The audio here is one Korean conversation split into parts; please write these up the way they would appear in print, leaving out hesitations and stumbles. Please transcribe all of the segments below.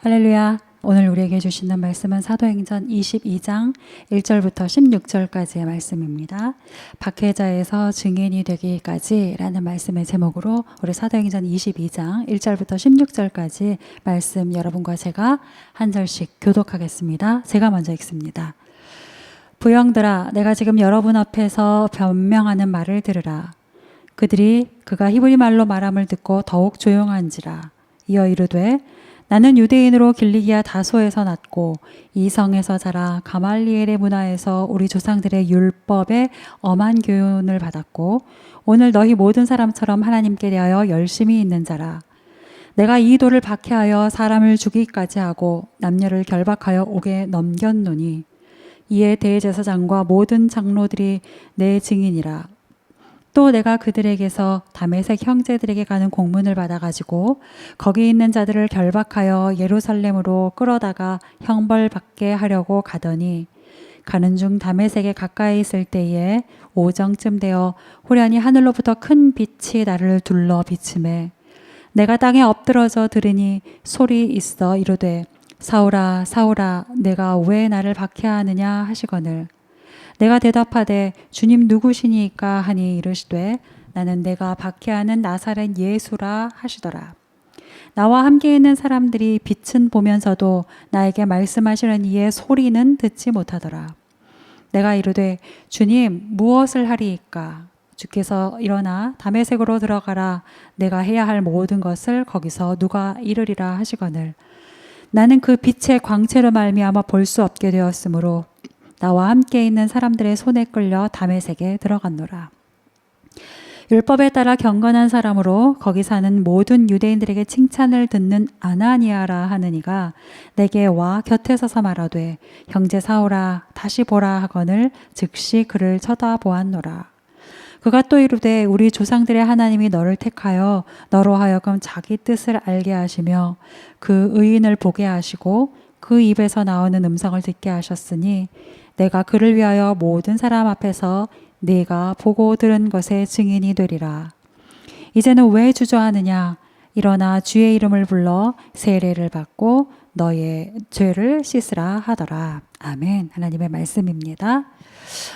할렐루야. 오늘 우리에게 주시는 말씀은 사도행전 22장 1절부터 16절까지의 말씀입니다. 박해자에서 증인이 되기까지 라는 말씀의 제목으로 우리 사도행전 22장 1절부터 16절까지 말씀 여러분과 제가 한 절씩 교독하겠습니다. 제가 먼저 읽습니다. 부형들아, 내가 지금 여러분 앞에서 변명하는 말을 들으라. 그들이 그가 히브리 말로 말함을 듣고 더욱 조용한지라. 이어 이르되 나는 유대인으로 길리기아 다소에서 났고 이 성에서 자라 가말리엘의 문화에서 우리 조상들의 율법에 엄한 교훈을 받았고 오늘 너희 모든 사람처럼 하나님께 대하여 열심히 있는 자라. 내가 이 돌을 박해하여 사람을 죽이기까지 하고 남녀를 결박하여 옥에 넘겼노니 이에 대제사장과 모든 장로들이 내 증인이라. 또 내가 그들에게서 다메섹 형제들에게 가는 공문을 받아가지고 거기 있는 자들을 결박하여 예루살렘으로 끌어다가 형벌받게 하려고 가더니 가는 중 다메섹에 가까이 있을 때에 오정쯤 되어 후련히 하늘로부터 큰 빛이 나를 둘러 비치매 내가 땅에 엎드러져 들으니 소리 있어 이르되 사울아 사울아 내가 왜 나를 박해하느냐 하시거늘 내가 대답하되 주님 누구시니까 하니 이르시되 나는 내가 박해하는 나사렛 예수라 하시더라. 나와 함께 있는 사람들이 빛은 보면서도 나에게 말씀하시는 이의 소리는 듣지 못하더라. 내가 이르되 주님 무엇을 하리이까? 주께서 일어나 다메섹으로 들어가라. 내가 해야 할 모든 것을 거기서 누가 이르리라 하시거늘 나는 그 빛의 광채로 말미암아 볼 수 없게 되었으므로 나와 함께 있는 사람들의 손에 끌려 다메섹에 들어갔노라. 율법에 따라 경건한 사람으로 거기 사는 모든 유대인들에게 칭찬을 듣는 아나니아라 하는 이가 내게 와 곁에 서서 말하되 형제 사울아 다시 보라 하거늘 즉시 그를 쳐다보았노라. 그가 또 이르되 우리 조상들의 하나님이 너를 택하여 너로 하여금 자기 뜻을 알게 하시며 그 의인을 보게 하시고 그 입에서 나오는 음성을 듣게 하셨으니 내가 그를 위하여 모든 사람 앞에서 네가 보고 들은 것의 증인이 되리라. 이제는 왜 주저하느냐? 일어나 주의 이름을 불러 세례를 받고 너의 죄를 씻으라 하더라. 아멘. 하나님의 말씀입니다.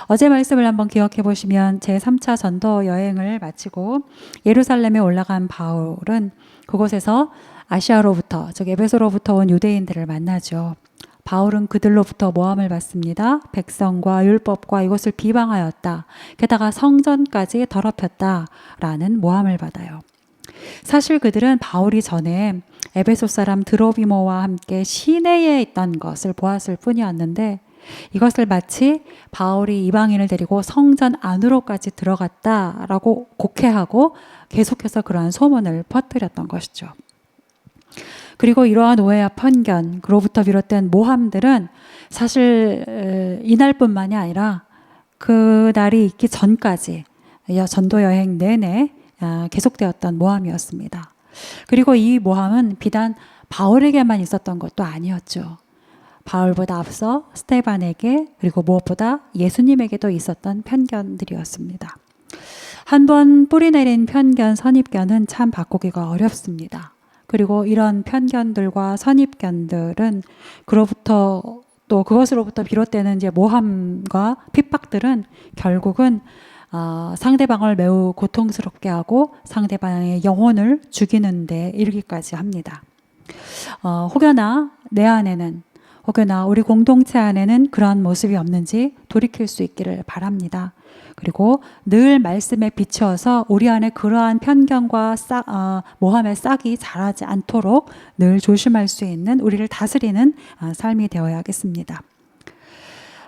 어제 말씀을 한번 기억해 보시면 제3차 전도 여행을 마치고 예루살렘에 올라간 바울은 그곳에서 아시아로부터 즉 에베소로부터 온 유대인들을 만나죠. 바울은 그들로부터 모함을 받습니다. 백성과 율법과 이것을 비방하였다. 게다가 성전까지 더럽혔다라는 모함을 받아요. 사실 그들은 바울이 전에 에베소 사람 드로비모와 함께 시내에 있던 것을 보았을 뿐이었는데 이것을 마치 바울이 이방인을 데리고 성전 안으로까지 들어갔다라고 곡해하고 계속해서 그러한 소문을 퍼뜨렸던 것이죠. 그리고 이러한 오해와 편견, 그로부터 비롯된 모함들은 사실 이날뿐만이 아니라 그 날이 있기 전까지 전도 여행 내내 계속되었던 모함이었습니다. 그리고 이 모함은 비단 바울에게만 있었던 것도 아니었죠. 바울보다 앞서 스데반에게 그리고 무엇보다 예수님에게도 있었던 편견들이었습니다. 한번 뿌리 내린 편견, 선입견은 참 바꾸기가 어렵습니다. 그리고 이런 편견들과 선입견들은 그것으로부터 비롯되는 이제 모함과 핍박들은 결국은 상대방을 매우 고통스럽게 하고 상대방의 영혼을 죽이는 데 이르기까지 합니다. 혹여나 내 안에는 혹여나 우리 공동체 안에는 그러한 모습이 없는지 돌이킬 수 있기를 바랍니다. 그리고 늘 말씀에 비추어서 우리 안에 그러한 편견과 모함의 싹이 자라지 않도록 늘 조심할 수 있는 우리를 다스리는 삶이 되어야겠습니다.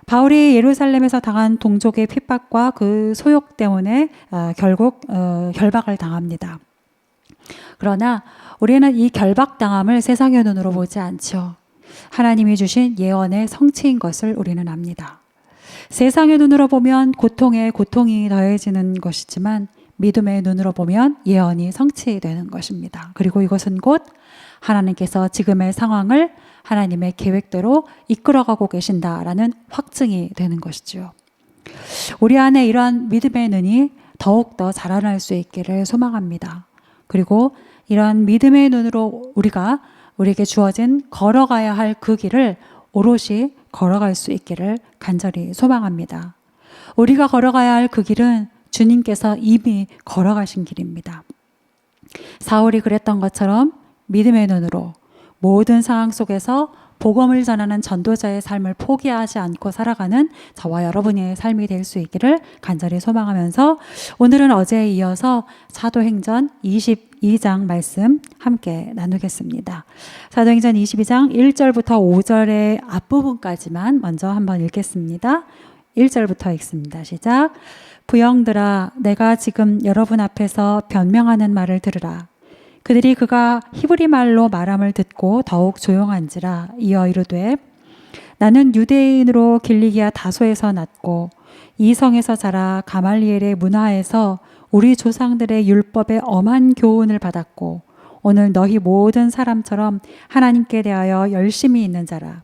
바울이 예루살렘에서 당한 동족의 핍박과 그 소욕 때문에 결국 결박을 당합니다. 그러나 우리는 이 결박당함을 세상의 눈으로 보지 않죠. 하나님이 주신 예언의 성취인 것을 우리는 압니다. 세상의 눈으로 보면 고통에 고통이 더해지는 것이지만 믿음의 눈으로 보면 예언이 성취되는 것입니다. 그리고 이것은 곧 하나님께서 지금의 상황을 하나님의 계획대로 이끌어가고 계신다라는 확증이 되는 것이죠. 우리 안에 이러한 믿음의 눈이 더욱더 자라날 수 있기를 소망합니다. 그리고 이러한 믿음의 눈으로 우리가 우리에게 주어진 걸어가야 할 그 길을 오롯이 걸어갈 수 있기를 간절히 소망합니다. 우리가 걸어가야 할 그 길은 주님께서 이미 걸어가신 길입니다. 사울이 그랬던 것처럼 믿음의 눈으로 모든 상황 속에서 복음을 전하는 전도자의 삶을 포기하지 않고 살아가는 저와 여러분의 삶이 될 수 있기를 간절히 소망하면서 오늘은 어제에 이어서 사도행전 22장 말씀 함께 나누겠습니다. 사도행전 22장 1절부터 5절의 앞부분까지만 먼저 한번 읽겠습니다. 1절부터 읽습니다. 시작. 부형들아, 내가 지금 여러분 앞에서 변명하는 말을 들으라. 그들이 그가 히브리 말로 말함을 듣고 더욱 조용한지라. 이어 이르되 나는 유대인으로 길리기아 다소에서 났고 이 성에서 자라 가말리엘의 문화에서 우리 조상들의 율법에 엄한 교훈을 받았고 오늘 너희 모든 사람처럼 하나님께 대하여 열심히 있는 자라.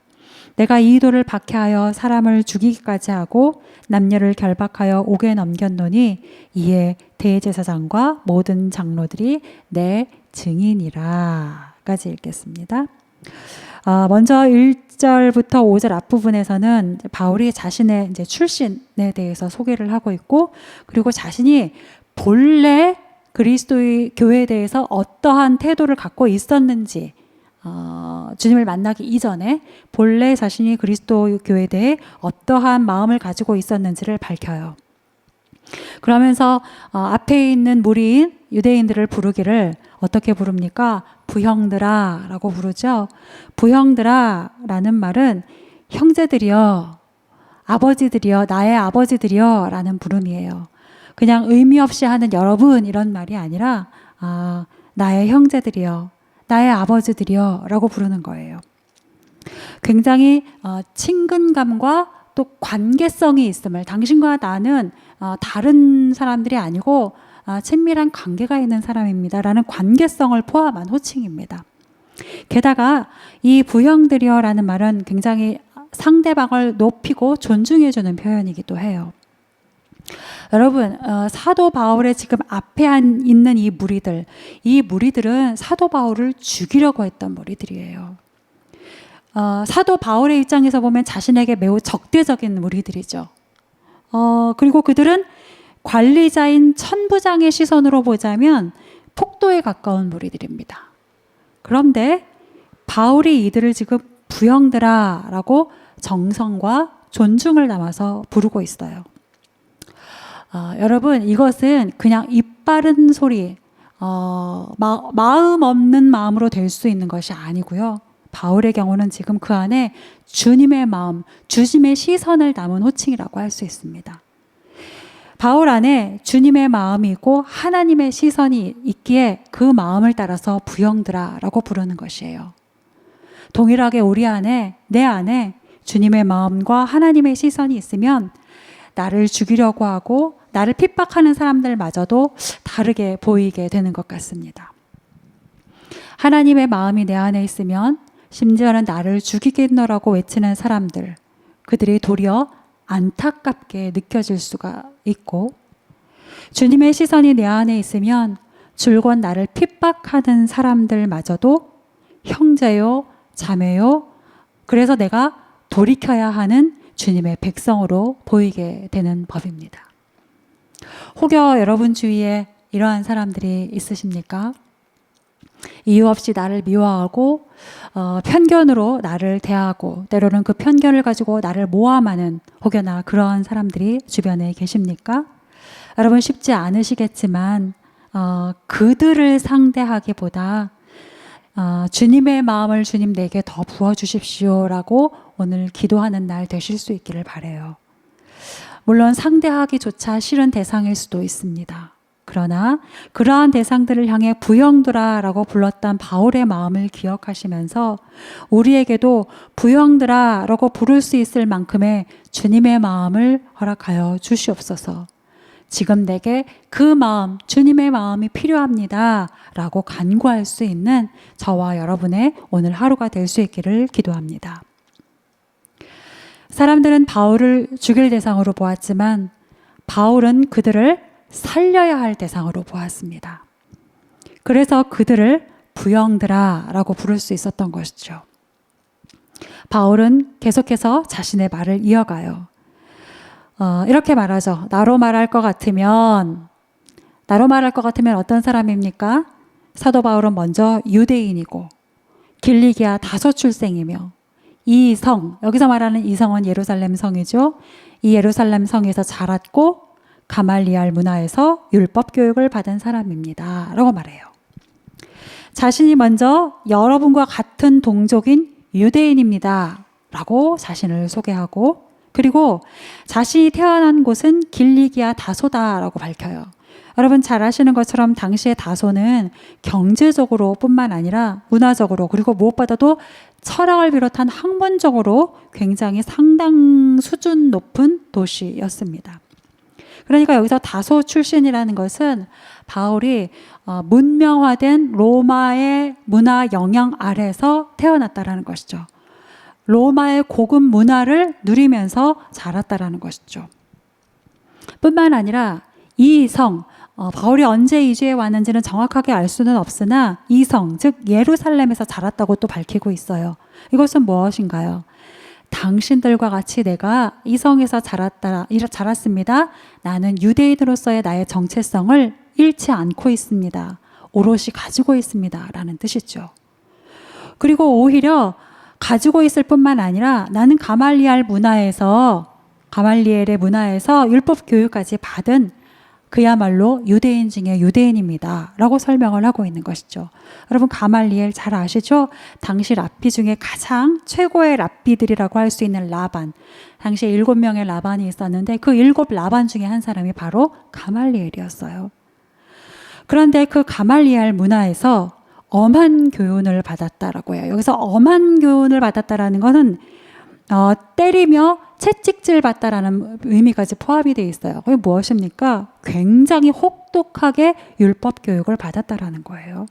내가 이 도를 박해하여 사람을 죽이기까지 하고 남녀를 결박하여 옥에 넘겼노니 이에 대제사장과 모든 장로들이 내 증인이라. 까지 읽겠습니다. 먼저 1절부터 5절 앞부분에서는 바울이 자신의 이제 출신에 대해서 소개를 하고 있고, 그리고 자신이 본래 그리스도의 교회에 대해서 어떠한 태도를 갖고 있었는지, 주님을 만나기 이전에 본래 자신이 그리스도 교회에 대해 어떠한 마음을 가지고 있었는지를 밝혀요. 그러면서 앞에 있는 무리인 유대인들을 부르기를 어떻게 부릅니까? 부형들아 라고 부르죠. 부형들아 라는 말은 형제들이여, 아버지들이여, 나의 아버지들이여 라는 부름이에요. 그냥 의미 없이 하는 여러분 이런 말이 아니라 나의 형제들이여, 나의 아버지들이여 라고 부르는 거예요. 굉장히 친근감과 또 관계성이 있음을, 당신과 나는 다른 사람들이 아니고 친밀한 관계가 있는 사람입니다 라는 관계성을 포함한 호칭입니다. 게다가 이 부형들이여 라는 말은 굉장히 상대방을 높이고 존중해주는 표현이기도 해요. 여러분, 사도 바울의 지금 앞에 있는 이 무리들은 사도 바울을 죽이려고 했던 무리들이에요. 사도 바울의 입장에서 보면 자신에게 매우 적대적인 무리들이죠. 그리고 그들은 관리자인 천부장의 시선으로 보자면 폭도에 가까운 무리들입니다. 그런데 바울이 이들을 지금 부형들아 라고 정성과 존중을 담아서 부르고 있어요. 여러분, 이것은 그냥 입 바른 소리, 마음 없는 마음으로 될 수 있는 것이 아니고요. 바울의 경우는 지금 그 안에 주님의 마음, 주님의 시선을 담은 호칭이라고 할 수 있습니다. 바울 안에 주님의 마음이 있고 하나님의 시선이 있기에 그 마음을 따라서 부형들아 라고 부르는 것이에요. 동일하게 우리 안에, 내 안에 주님의 마음과 하나님의 시선이 있으면 나를 죽이려고 하고 나를 핍박하는 사람들마저도 다르게 보이게 되는 것 같습니다. 하나님의 마음이 내 안에 있으면 심지어는 나를 죽이겠노라고 외치는 사람들, 그들이 도리어 안타깝게 느껴질 수가 있고, 주님의 시선이 내 안에 있으면 줄곧 나를 핍박하는 사람들마저도 형제요, 자매요, 그래서 내가 돌이켜야 하는 주님의 백성으로 보이게 되는 법입니다. 혹여 여러분 주위에 이러한 사람들이 있으십니까? 이유 없이 나를 미워하고 편견으로 나를 대하고 때로는 그 편견을 가지고 나를 모함하는 혹여나 그러한 사람들이 주변에 계십니까? 여러분 쉽지 않으시겠지만 그들을 상대하기보다 주님의 마음을 주님 내게 더 부어주십시오라고 오늘 기도하는 날 되실 수 있기를 바라요. 물론 상대하기조차 싫은 대상일 수도 있습니다. 그러나 그러한 대상들을 향해 부형들아 라고 불렀던 바울의 마음을 기억하시면서 우리에게도 부형들아 라고 부를 수 있을 만큼의 주님의 마음을 허락하여 주시옵소서. 지금 내게 그 마음, 주님의 마음이 필요합니다 라고 간구할 수 있는 저와 여러분의 오늘 하루가 될 수 있기를 기도합니다. 사람들은 바울을 죽일 대상으로 보았지만 바울은 그들을 살려야 할 대상으로 보았습니다. 그래서 그들을 부형들아 라고 부를 수 있었던 것이죠. 바울은 계속해서 자신의 말을 이어가요. 이렇게 말하죠. 나로 말할 것 같으면 어떤 사람입니까? 사도 바울은 먼저 유대인이고 길리기아 다소 출생이며 이 성, 여기서 말하는 이 성은 예루살렘 성이죠. 이 예루살렘 성에서 자랐고 가말리알 문화에서 율법 교육을 받은 사람입니다 라고 말해요. 자신이 먼저 여러분과 같은 동족인 유대인입니다 라고 자신을 소개하고, 그리고 자신이 태어난 곳은 길리기아 다소다 라고 밝혀요. 여러분 잘 아시는 것처럼 당시의 다소는 경제적으로 뿐만 아니라 문화적으로, 그리고 무엇보다도 철학을 비롯한 학문적으로 굉장히 상당 수준 높은 도시였습니다. 그러니까 여기서 다소 출신이라는 것은 바울이 문명화된 로마의 문화 영향 아래서 태어났다라는 것이죠. 로마의 고급 문화를 누리면서 자랐다라는 것이죠. 뿐만 아니라 이 성, 바울이 언제 이주해 왔는지는 정확하게 알 수는 없으나 이 성, 즉 예루살렘에서 자랐다고 또 밝히고 있어요. 이것은 무엇인가요? 당신들과 같이 내가 이 성에서 자랐습니다. 나는 유대인으로서의 나의 정체성을 잃지 않고 있습니다. 오롯이 가지고 있습니다 라는 뜻이죠. 그리고 오히려 가지고 있을 뿐만 아니라 나는 가말리엘의 문화에서 율법 교육까지 받은 그야말로 유대인 중에 유대인입니다 라고 설명을 하고 있는 것이죠. 여러분 가말리엘 잘 아시죠? 당시 랍비 중에 가장 최고의 랍비들이라고 할 수 있는 라반, 당시에 7명의 라반이 있었는데 그 7 라반 중에 한 사람이 바로 가말리엘이었어요. 그런데 그 가말리엘 문화에서 엄한 교훈을 받았다라고 해요. 여기서 엄한 교훈을 받았다라는 것은 때리며 채찍질 받다라는 의미까지 포함이 되어 있어요. 그게 무엇입니까? 굉장히 혹독하게 율법 교육을 받았다라는 거예요.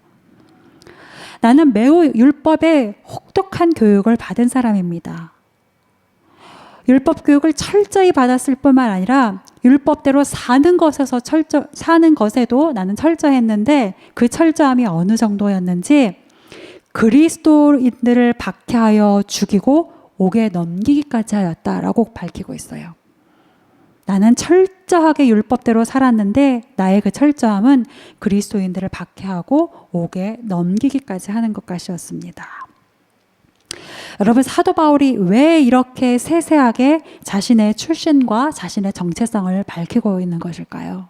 나는 매우 율법에 혹독한 교육을 받은 사람입니다. 율법 교육을 철저히 받았을 뿐만 아니라 율법대로 사는 것에도 나는 철저했는데 그 철저함이 어느 정도였는지 그리스도인들을 박해하여 죽이고 옥에 넘기기까지 하였다라고 밝히고 있어요. 나는 철저하게 율법대로 살았는데 나의 그 철저함은 그리스도인들을 박해하고 옥에 넘기기까지 하는 것까지였습니다. 여러분 사도 바울이 왜 이렇게 세세하게 자신의 출신과 자신의 정체성을 밝히고 있는 것일까요?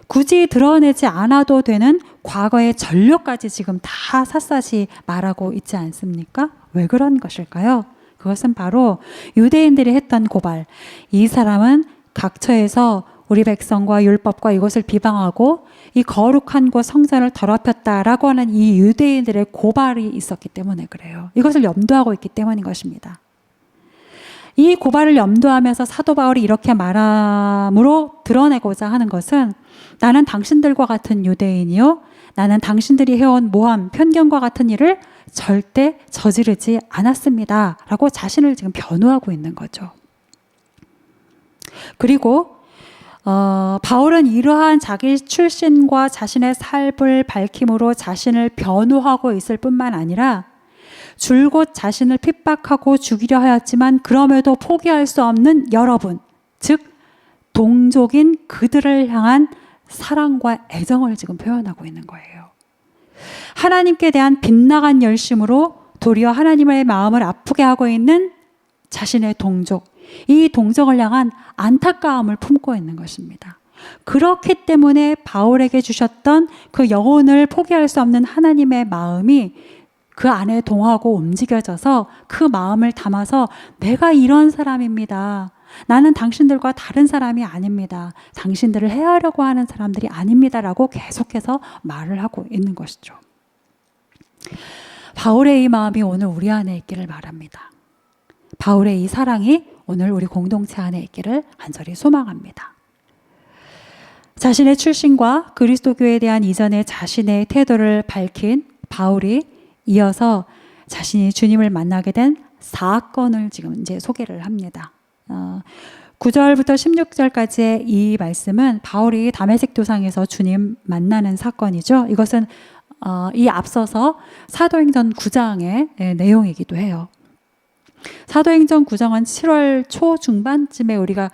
굳이 드러내지 않아도 되는 과거의 전력까지 지금 다 샅샅이 말하고 있지 않습니까? 왜 그런 것일까요? 그것은 바로 유대인들이 했던 고발. 이 사람은 각처에서 우리 백성과 율법과 이것을 비방하고 이 거룩한 곳 성전을 더럽혔다라고 하는 이 유대인들의 고발이 있었기 때문에 그래요. 이것을 염두하고 있기 때문인 것입니다. 이 고발을 염두하면서 사도 바울이 이렇게 말함으로 드러내고자 하는 것은 나는 당신들과 같은 유대인이요, 나는 당신들이 해온 모함, 편견과 같은 일을 절대 저지르지 않았습니다 라고 자신을 지금 변호하고 있는 거죠. 그리고 바울은 이러한 자기 출신과 자신의 삶을 밝힘으로 자신을 변호하고 있을 뿐만 아니라 줄곧 자신을 핍박하고 죽이려 하였지만 그럼에도 포기할 수 없는 여러분, 즉 동족인 그들을 향한 사랑과 애정을 지금 표현하고 있는 거예요. 하나님께 대한 빗나간 열심으로 도리어 하나님의 마음을 아프게 하고 있는 자신의 동족, 이 동족을 향한 안타까움을 품고 있는 것입니다. 그렇기 때문에 바울에게 주셨던 그 영혼을 포기할 수 없는 하나님의 마음이 그 안에 동하고 움직여져서 그 마음을 담아서 내가 이런 사람입니다. 나는 당신들과 다른 사람이 아닙니다. 당신들을 해하려고 하는 사람들이 아닙니다라고 계속해서 말을 하고 있는 것이죠. 바울의 이 마음이 오늘 우리 안에 있기를 바랍니다. 바울의 이 사랑이 오늘 우리 공동체 안에 있기를 간절히 소망합니다. 자신의 출신과 그리스도교에 대한 이전의 자신의 태도를 밝힌 바울이 이어서 자신이 주님을 만나게 된 사건을 지금 이제 소개를 합니다. 9절부터 16절까지의 이 말씀은 바울이 다메섹 도상에서 주님 만나는 사건이죠. 이것은 이 앞서서 사도행전 9장의 내용이기도 해요. 사도행전 9장은 7월 초중반쯤에 우리가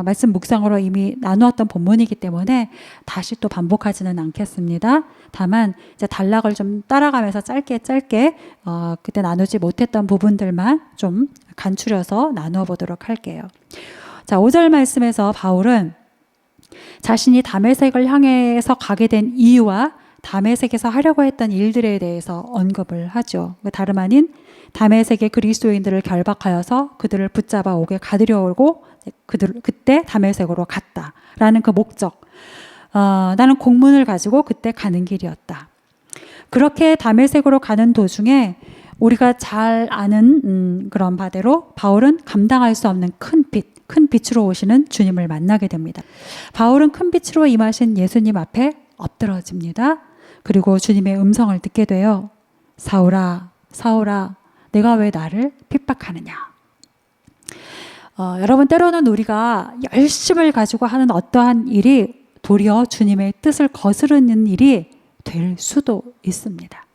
말씀 묵상으로 이미 나누었던 본문이기 때문에 다시 또 반복하지는 않겠습니다. 다만 이제 단락을 좀 따라가면서 짧게 그때 나누지 못했던 부분들만 좀 간추려서 나누어 보도록 할게요. 자, 5절 말씀에서 바울은 자신이 다메섹을 향해서 가게 된 이유와 다메섹에서 하려고 했던 일들에 대해서 언급을 하죠. 다름 아닌 다메섹의 그리스도인들을 결박하여서 그들을 붙잡아 옥에 가두려고 그때 다메섹으로 갔다라는 그 목적. 나는 공문을 가지고 그때 가는 길이었다. 그렇게 다메섹으로 가는 도중에 우리가 잘 아는 그런 바대로 바울은 감당할 수 없는 큰 빛으로 오시는 주님을 만나게 됩니다. 바울은 큰 빛으로 임하신 예수님 앞에 엎드러집니다. 그리고 주님의 음성을 듣게 돼요. 사울아, 사울아, 내가 왜 나를 핍박하느냐. 여러분, 때로는 우리가 열심을 가지고 하는 어떠한 일이 도리어 주님의 뜻을 거스르는 일이 될 수도 있습니다.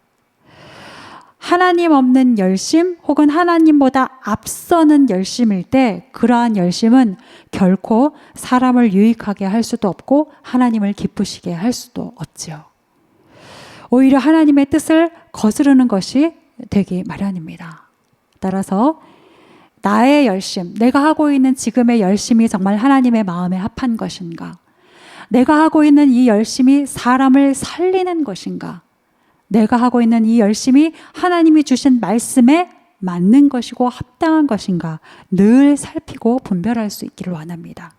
하나님 없는 열심 혹은 하나님보다 앞서는 열심일 때 그러한 열심은 결코 사람을 유익하게 할 수도 없고 하나님을 기쁘시게 할 수도 없지요. 오히려 하나님의 뜻을 거스르는 것이 되기 마련입니다. 따라서 나의 열심, 내가 하고 있는 지금의 열심이 정말 하나님의 마음에 합한 것인가? 내가 하고 있는 이 열심이 사람을 살리는 것인가? 내가 하고 있는 이 열심이 하나님이 주신 말씀에 맞는 것이고 합당한 것인가? 늘 살피고 분별할 수 있기를 원합니다.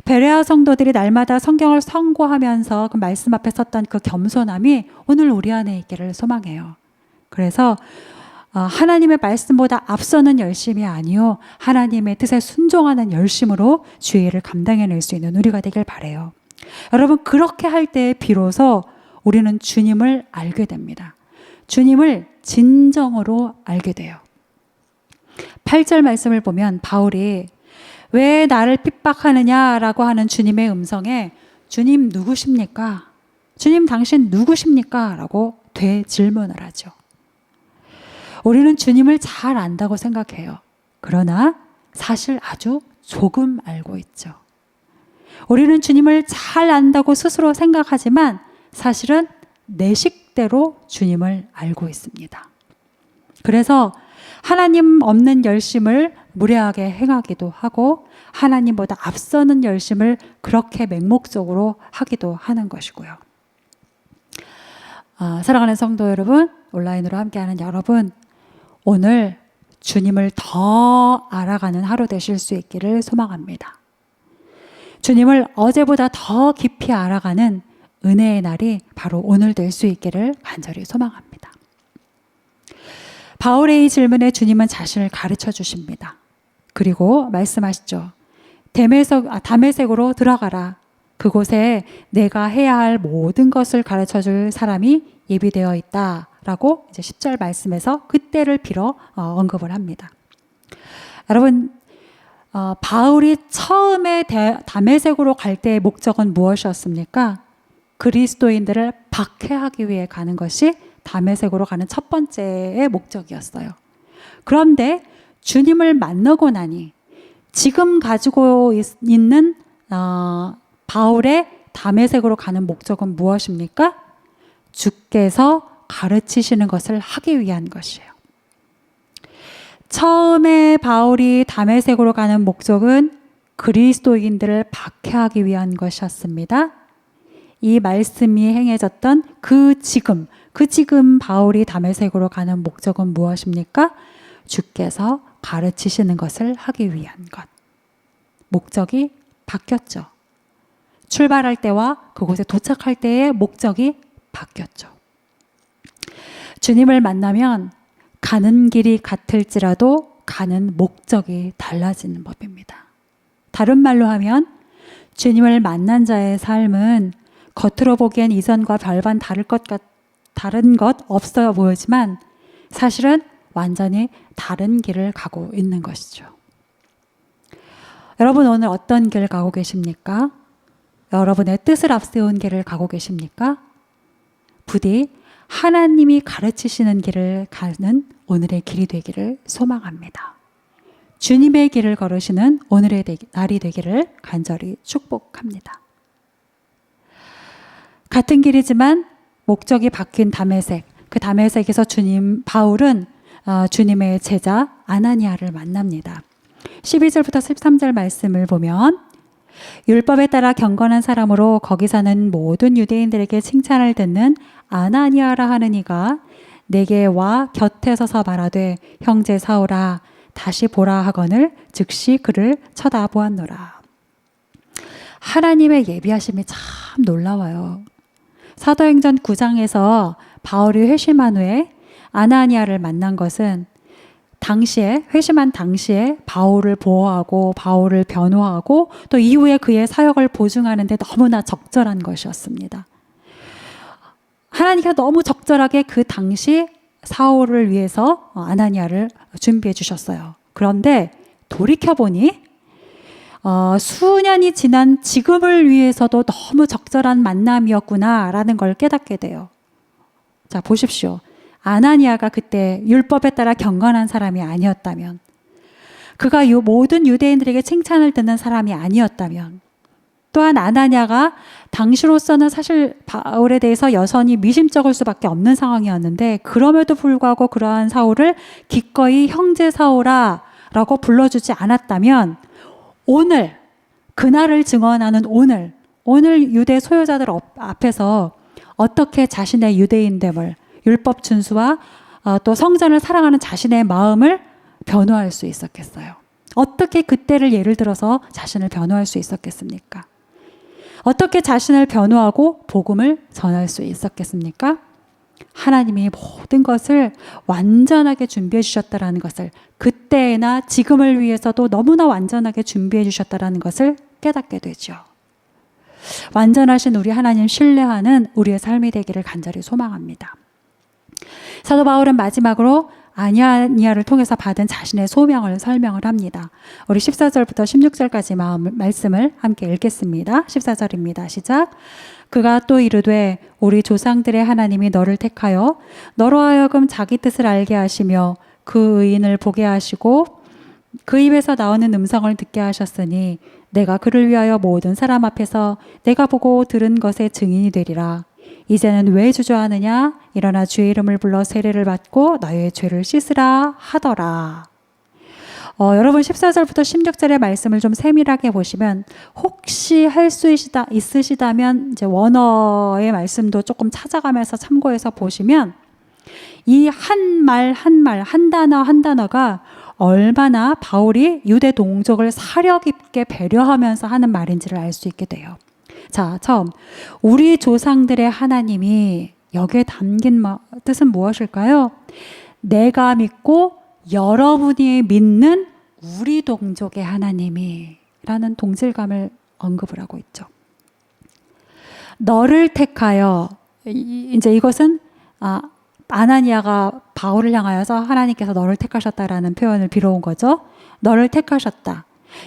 베레아 성도들이 날마다 성경을 상고하면서 그 말씀 앞에 섰던 그 겸손함이 오늘 우리 안에 있기를 소망해요. 그래서 하나님의 말씀보다 앞서는 열심이 아니요 하나님의 뜻에 순종하는 열심으로 주의 일을 감당해낼 수 있는 우리가 되길 바라요. 여러분, 그렇게 할 때 비로소 우리는 주님을 알게 됩니다. 주님을 진정으로 알게 돼요. 8절 말씀을 보면 바울이 왜 나를 핍박하느냐라고 하는 주님의 음성에 주님 누구십니까? 주님 당신 누구십니까? 라고 되질문을 하죠. 우리는 주님을 잘 안다고 생각해요. 그러나 사실 아주 조금 알고 있죠. 우리는 주님을 잘 안다고 스스로 생각하지만 사실은 내 식대로 주님을 알고 있습니다. 그래서 하나님 없는 열심을 무례하게 행하기도 하고 하나님보다 앞서는 열심을 그렇게 맹목적으로 하기도 하는 것이고요. 사랑하는 성도 여러분, 온라인으로 함께하는 여러분, 오늘 주님을 더 알아가는 하루 되실 수 있기를 소망합니다. 주님을 어제보다 더 깊이 알아가는 은혜의 날이 바로 오늘 될 수 있기를 간절히 소망합니다. 바울의 이 질문에 주님은 자신을 가르쳐 주십니다. 그리고 말씀하시죠. 다메섹으로 들어가라. 그곳에 내가 해야 할 모든 것을 가르쳐 줄 사람이 예비되어 있다. 라고 이제 10절 말씀에서 그때를 빌어 언급을 합니다. 여러분, 바울이 처음에 다메섹으로 갈 때의 목적은 무엇이었습니까? 그리스도인들을 박해하기 위해 가는 것이 다메섹으로 가는 첫 번째의 목적이었어요. 그런데 주님을 만나고 나니 지금 가지고 있는 바울의 다메섹으로 가는 목적은 무엇입니까? 주께서 가르치시는 것을 하기 위한 것이에요. 처음에 바울이 다메섹으로 가는 목적은 그리스도인들을 박해하기 위한 것이었습니다. 이 말씀이 행해졌던 그 지금 바울이 다메섹으로 가는 목적은 무엇입니까? 주께서 가르치시는 것을 하기 위한 것. 목적이 바뀌었죠. 출발할 때와 그곳에 도착할 때의 목적이 바뀌었죠. 주님을 만나면 가는 길이 같을지라도 가는 목적이 달라지는 법입니다. 다른 말로 하면 주님을 만난 자의 삶은 겉으로 보기엔 이전과 별반 다른 것 없어 보이지만 사실은 완전히 다른 길을 가고 있는 것이죠. 여러분, 오늘 어떤 길 가고 계십니까? 여러분의 뜻을 앞세운 길을 가고 계십니까? 부디 하나님이 가르치시는 길을 가는 오늘의 길이 되기를 소망합니다. 주님의 길을 걸으시는 오늘의 날이 되기를 간절히 축복합니다. 같은 길이지만 목적이 바뀐 다메섹, 그 다메섹에서 바울은 주님의 제자 아나니아를 만납니다. 12절부터 13절 말씀을 보면 율법에 따라 경건한 사람으로 거기 사는 모든 유대인들에게 칭찬을 듣는 아나니아라 하는 이가 내게 와 곁에 서서 말하되 형제 사울아 다시 보라 하거늘 즉시 그를 쳐다보았노라. 하나님의 예비하심이 참 놀라워요. 사도행전 9장에서 바울이 회심한 후에 아나니아를 만난 것은 회심한 당시에 바울을 보호하고 바울을 변호하고 또 이후에 그의 사역을 보증하는 데 너무나 적절한 것이었습니다. 하나님께서 너무 적절하게 그 당시 사울을 위해서 아나니아를 준비해 주셨어요. 그런데 돌이켜보니 수년이 지난 지금을 위해서도 너무 적절한 만남이었구나라는 걸 깨닫게 돼요. 자, 보십시오. 아나니아가 그때 율법에 따라 경건한 사람이 아니었다면, 그가 모든 유대인들에게 칭찬을 듣는 사람이 아니었다면, 또한 아나니아가 당시로서는 사실 바울에 대해서 여전히 미심쩍을 수밖에 없는 상황이었는데 그럼에도 불구하고 그러한 사울을 기꺼이 형제 사울아 라고 불러주지 않았다면 오늘 그날을 증언하는 오늘 유대 소유자들 앞에서 어떻게 자신의 유대인됨을 율법 준수와 또 성전을 사랑하는 자신의 마음을 변호할 수 있었겠어요? 어떻게 그때를 예를 들어서 자신을 변호할 수 있었겠습니까? 어떻게 자신을 변호하고 복음을 전할 수 있었겠습니까? 하나님이 모든 것을 완전하게 준비해 주셨다라는 것을, 그때나 지금을 위해서도 너무나 완전하게 준비해 주셨다라는 것을 깨닫게 되죠. 완전하신 우리 하나님 신뢰하는 우리의 삶이 되기를 간절히 소망합니다. 사도 바울은 마지막으로 아나니아를 통해서 받은 자신의 소명을 설명을 합니다. 우리 14절부터 16절까지 말씀을 함께 읽겠습니다. 14절입니다. 시작. 그가 또 이르되 우리 조상들의 하나님이 너를 택하여 너로 하여금 자기 뜻을 알게 하시며 그 의인을 보게 하시고 그 입에서 나오는 음성을 듣게 하셨으니 내가 그를 위하여 모든 사람 앞에서 내가 보고 들은 것의 증인이 되리라. 이제는 왜 주저하느냐? 일어나 주의 이름을 불러 세례를 받고 너의 죄를 씻으라 하더라. 여러분 14절부터 16절의 말씀을 좀 세밀하게 보시면 혹시 할 수 있으시다면 이제 원어의 말씀도 조금 찾아가면서 참고해서 보시면 이 한 말 한 단어 한 단어가 얼마나 바울이 유대 동족을 사려 깊게 배려하면서 하는 말인지를 알 수 있게 돼요. 자, 처음 우리 조상들의 하나님이 여기에 담긴 뜻은 무엇일까요? 내가 믿고 여러분이 믿는 우리 동족의 하나님이 라는 동질감을 언급을 하고 있죠. 너를 택하여, 이제 이것은 아나니아가 바울을 향하여서 하나님께서 너를 택하셨다라는 표현을 빌어온 거죠. 너를 택하셨다.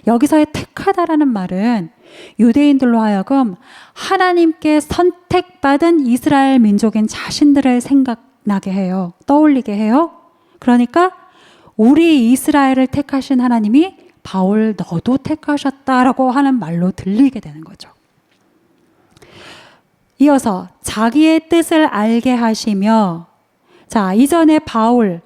여기서의 택하다라는 말은 유대인들로 하여금 하나님께 선택받은 이스라엘 민족인 자신들을 생각나게 해요. 떠올리게 해요. 그러니까 우리 이스라엘을 택하신 하나님이 바울 너도 택하셨다라고 하는 말로 들리게 되는 거죠. 이어서 자기의 뜻을 알게 하시며, 자, 이전에 바울은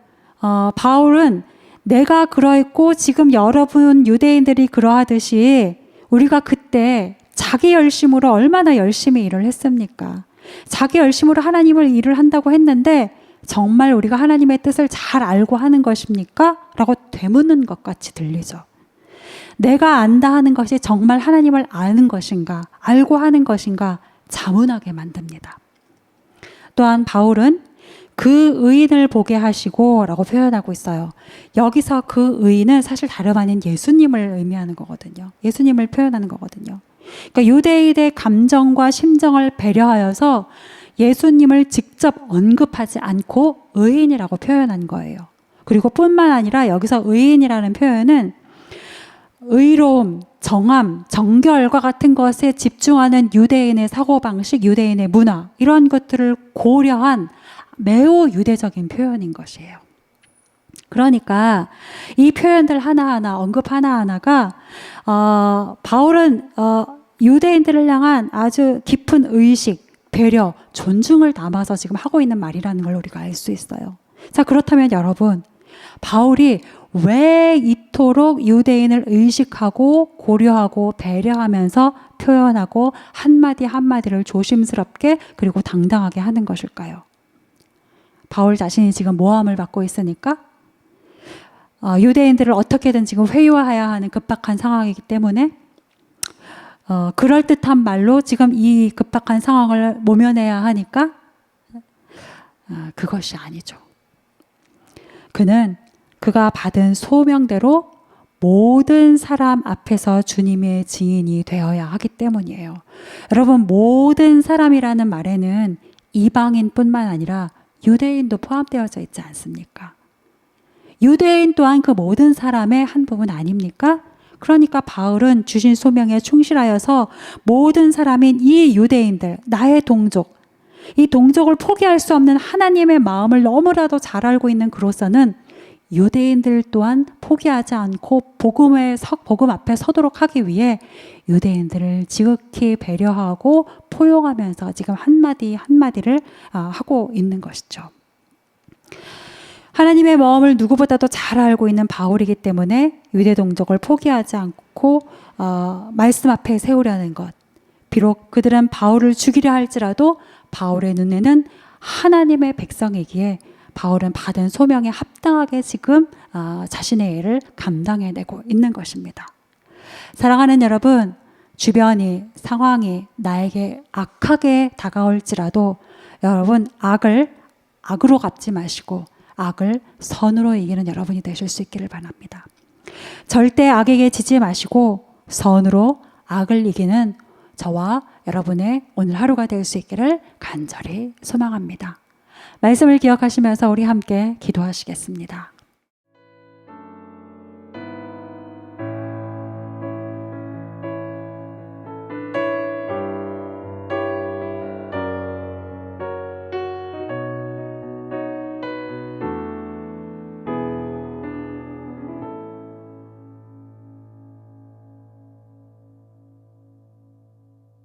내가 그러했고 지금 여러분 유대인들이 그러하듯이 우리가 그때 자기 열심으로 얼마나 열심히 일을 했습니까? 자기 열심으로 하나님을 일을 한다고 했는데 정말 우리가 하나님의 뜻을 잘 알고 하는 것입니까? 라고 되묻는 것 같이 들리죠. 내가 안다 하는 것이 정말 하나님을 아는 것인가, 알고 하는 것인가 자문하게 만듭니다. 또한 바울은 그 의인을 보게 하시고 라고 표현하고 있어요. 여기서 그 의인은 사실 다름 아닌 예수님을 의미하는 거거든요. 예수님을 표현하는 거거든요. 그러니까 유대인의 감정과 심정을 배려하여서 예수님을 직접 언급하지 않고 의인이라고 표현한 거예요. 그리고 뿐만 아니라 여기서 의인이라는 표현은 의로움, 정함, 정결과 같은 것에 집중하는 유대인의 사고방식, 유대인의 문화, 이런 것들을 고려한 매우 유대적인 표현인 것이에요. 그러니까 이 표현들 하나하나, 언급 하나하나가 바울은 유대인들을 향한 아주 깊은 의식, 배려, 존중을 담아서 지금 하고 있는 말이라는 걸 우리가 알 수 있어요. 자, 그렇다면 여러분, 바울이 왜 이토록 유대인을 의식하고 고려하고 배려하면서 표현하고 한마디 한마디를 조심스럽게 그리고 당당하게 하는 것일까요? 바울 자신이 지금 모함을 받고 있으니까 유대인들을 어떻게든 지금 회유해야 하는 급박한 상황이기 때문에 그럴듯한 말로 지금 이 급박한 상황을 모면해야 하니까 그것이 아니죠. 그는 그가 받은 소명대로 모든 사람 앞에서 주님의 증인이 되어야 하기 때문이에요. 여러분, 모든 사람이라는 말에는 이방인뿐만 아니라 유대인도 포함되어져 있지 않습니까? 유대인 또한 그 모든 사람의 한 부분 아닙니까? 그러니까 바울은 주신 소명에 충실하여서 모든 사람인 이 유대인들, 나의 동족, 이 동족을 포기할 수 없는 하나님의 마음을 너무나도 잘 알고 있는 그로서는 유대인들 또한 포기하지 않고 복음 앞에 서도록 하기 위해 유대인들을 지극히 배려하고 포용하면서 지금 한마디 한마디를 하고 있는 것이죠. 하나님의 마음을 누구보다도 잘 알고 있는 바울이기 때문에 유대 동족을 포기하지 않고 말씀 앞에 세우려는 것. 비록 그들은 바울을 죽이려 할지라도 바울의 눈에는 하나님의 백성이기에 바울은 받은 소명에 합당하게 지금 자신의 일을 감당해내고 있는 것입니다. 사랑하는 여러분, 주변이, 상황이 나에게 악하게 다가올지라도 여러분, 악을 악으로 갚지 마시고 악을 선으로 이기는 여러분이 되실 수 있기를 바랍니다. 절대 악에게 지지 마시고 선으로 악을 이기는 저와 여러분의 오늘 하루가 될 수 있기를 간절히 소망합니다. 말씀을 기억하시면서 우리 함께 기도하시겠습니다.